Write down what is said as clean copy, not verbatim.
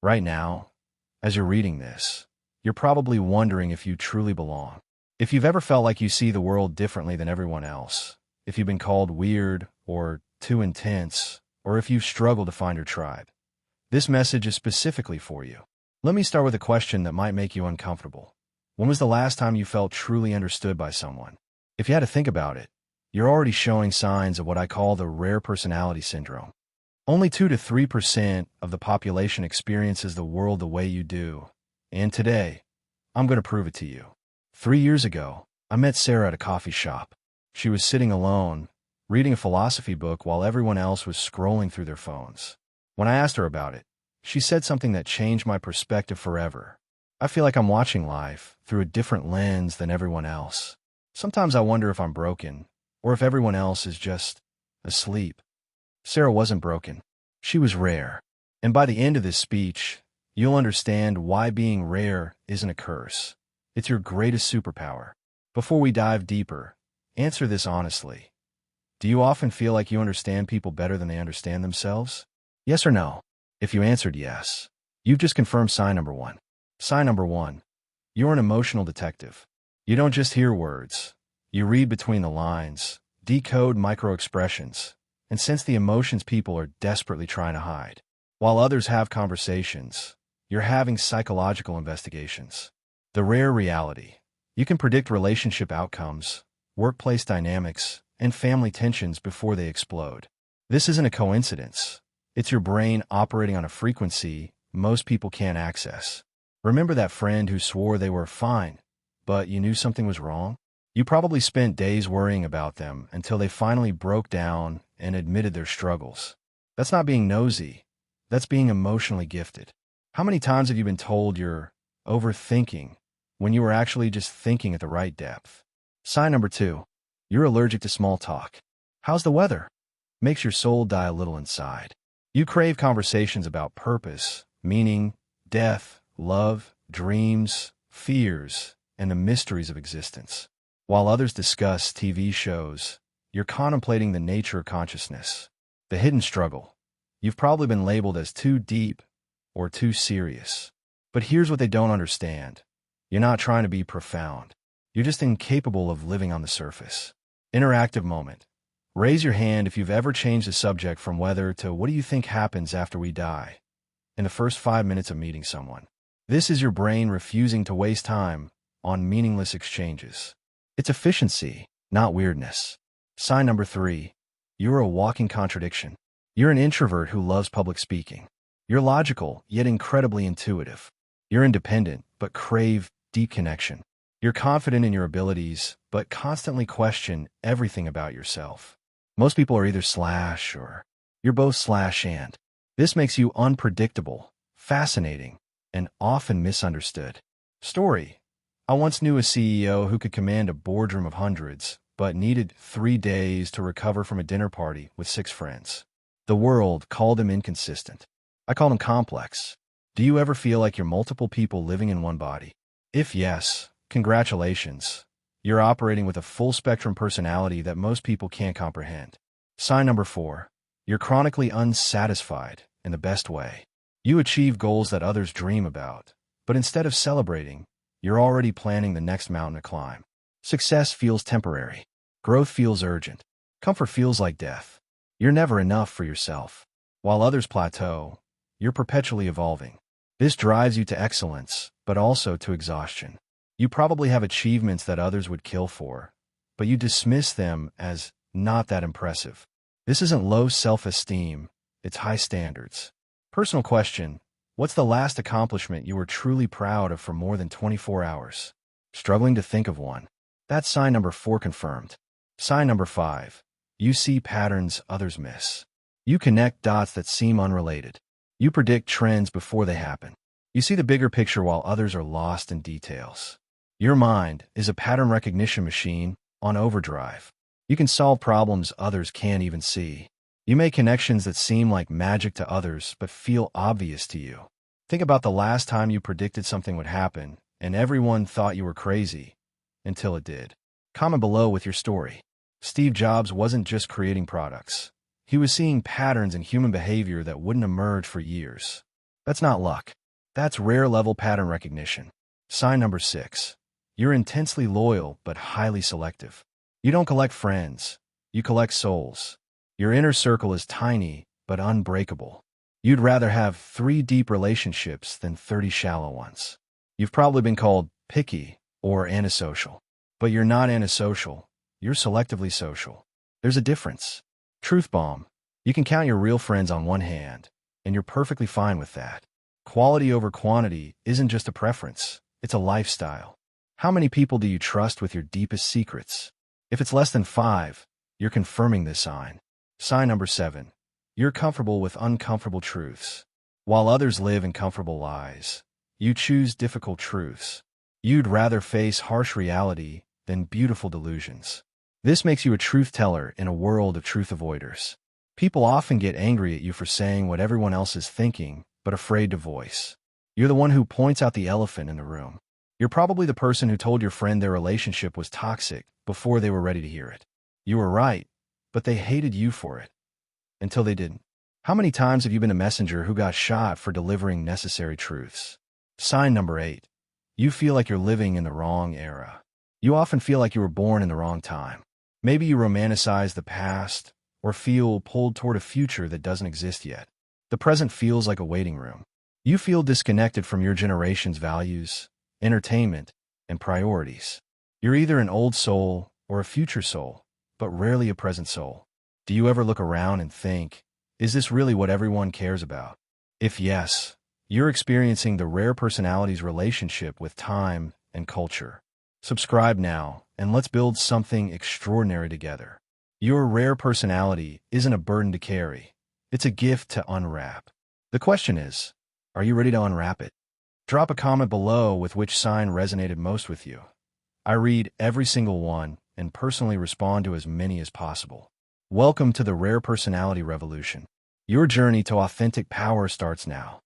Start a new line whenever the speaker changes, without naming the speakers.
Right now, as you're reading this, you're probably wondering if you truly belong. If you've ever felt like you see the world differently than everyone else, if you've been called weird or too intense, or if you've struggled to find your tribe, this message is specifically for you. Let me start with a question that might make you uncomfortable. When was the last time you felt truly understood by someone? If you had to think about it, you're already showing signs of what I call the rare personality syndrome. Only 2 to 3% of the population experiences the world the way you do. And today, I'm going to prove it to you. 3 years ago, I met Sarah at a coffee shop. She was sitting alone, reading a philosophy book while everyone else was scrolling through their phones. When I asked her about it, she said something that changed my perspective forever. I feel like I'm watching life through a different lens than everyone else. Sometimes I wonder if I'm broken, or if everyone else is just asleep. Sarah wasn't broken. She was rare. And by the end of this speech, you'll understand why being rare isn't a curse. It's your greatest superpower. Before we dive deeper, answer this honestly. Do you often feel like you understand people better than they understand themselves? Yes or no? If you answered yes, you've just confirmed sign number one. Sign number one, you're an emotional detective. You don't just hear words. You read between the lines, decode micro-expressions, and sense the emotions people are desperately trying to hide. While others have conversations, you're having psychological investigations. The rare reality. You can predict relationship outcomes, workplace dynamics, and family tensions before they explode. This isn't a coincidence. It's your brain operating on a frequency most people can't access. Remember that friend who swore they were fine, but you knew something was wrong? You probably spent days worrying about them until they finally broke down and admitted their struggles. That's not being nosy. That's being emotionally gifted. How many times have you been told you're overthinking when you were actually just thinking at the right depth? Sign number two, you're allergic to small talk. How's the weather? Makes your soul die a little inside. You crave conversations about purpose, meaning, death, love, dreams, fears, and the mysteries of existence. While others discuss TV shows, you're contemplating the nature of consciousness, the hidden struggle. You've probably been labeled as too deep or too serious. But here's what they don't understand. You're not trying to be profound. You're just incapable of living on the surface. Interactive moment. Raise your hand if you've ever changed the subject from weather to what do you think happens after we die in the first 5 minutes of meeting someone. This is your brain refusing to waste time on meaningless exchanges. It's efficiency, not weirdness. Sign number three, you're a walking contradiction. You're an introvert who loves public speaking. You're logical, yet incredibly intuitive. You're independent, but crave deep connection. You're confident in your abilities, but constantly question everything about yourself. Most people are either slash or you're both slash and. This makes you unpredictable, fascinating, and often misunderstood. Story. I once knew a CEO who could command a boardroom of hundreds, but needed 3 days to recover from a dinner party with 6 friends. The world called him inconsistent. I called him complex. Do you ever feel like you're multiple people living in one body? If yes, congratulations. You're operating with a full-spectrum personality that most people can't comprehend. Sign number 4. You're chronically unsatisfied in the best way. You achieve goals that others dream about, but instead of celebrating, you're already planning the next mountain to climb. Success feels temporary. Growth feels urgent. Comfort feels like death. You're never enough for yourself. While others plateau, you're perpetually evolving. This drives you to excellence, but also to exhaustion. You probably have achievements that others would kill for, but you dismiss them as not that impressive. This isn't low self-esteem, it's high standards. Personal question, what's the last accomplishment you were truly proud of for more than 24 hours? Struggling to think of one. That's sign number 4 confirmed. Sign number 5. You see patterns others miss. You connect dots that seem unrelated. You predict trends before they happen. You see the bigger picture while others are lost in details. Your mind is a pattern recognition machine on overdrive. You can solve problems others can't even see. You make connections that seem like magic to others but feel obvious to you. Think about the last time you predicted something would happen and everyone thought you were crazy until it did. Comment below with your story. Steve Jobs wasn't just creating products. He was seeing patterns in human behavior that wouldn't emerge for years. That's not luck. That's rare-level pattern recognition. Sign number 6. You're intensely loyal but highly selective. You don't collect friends. You collect souls. Your inner circle is tiny but unbreakable. You'd rather have 3 deep relationships than 30 shallow ones. You've probably been called picky or antisocial. But you're not antisocial. You're selectively social. There's a difference. Truth bomb. You can count your real friends on one hand, and you're perfectly fine with that. Quality over quantity isn't just a preference, it's a lifestyle. How many people do you trust with your deepest secrets? If it's less than 5, you're confirming this sign. Sign number 7. You're comfortable with uncomfortable truths. While others live in comfortable lies, you choose difficult truths. You'd rather face harsh reality than beautiful delusions. This makes you a truth teller in a world of truth avoiders. People often get angry at you for saying what everyone else is thinking, but afraid to voice. You're the one who points out the elephant in the room. You're probably the person who told your friend their relationship was toxic before they were ready to hear it. You were right, but they hated you for it. Until they didn't. How many times have you been a messenger who got shot for delivering necessary truths? Sign number 8. You feel like you're living in the wrong era. You often feel like you were born in the wrong time. Maybe you romanticize the past or feel pulled toward a future that doesn't exist yet. The present feels like a waiting room. You feel disconnected from your generation's values, entertainment, and priorities. You're either an old soul or a future soul, but rarely a present soul. Do you ever look around and think, is this really what everyone cares about? If yes, you're experiencing the rare personality's relationship with time and culture. Subscribe now, and let's build something extraordinary together. Your rare personality isn't a burden to carry. It's a gift to unwrap. The question is, are you ready to unwrap it? Drop a comment below with which sign resonated most with you. I read every single one and personally respond to as many as possible. Welcome to the Rare Personality Revolution. Your journey to authentic power starts now.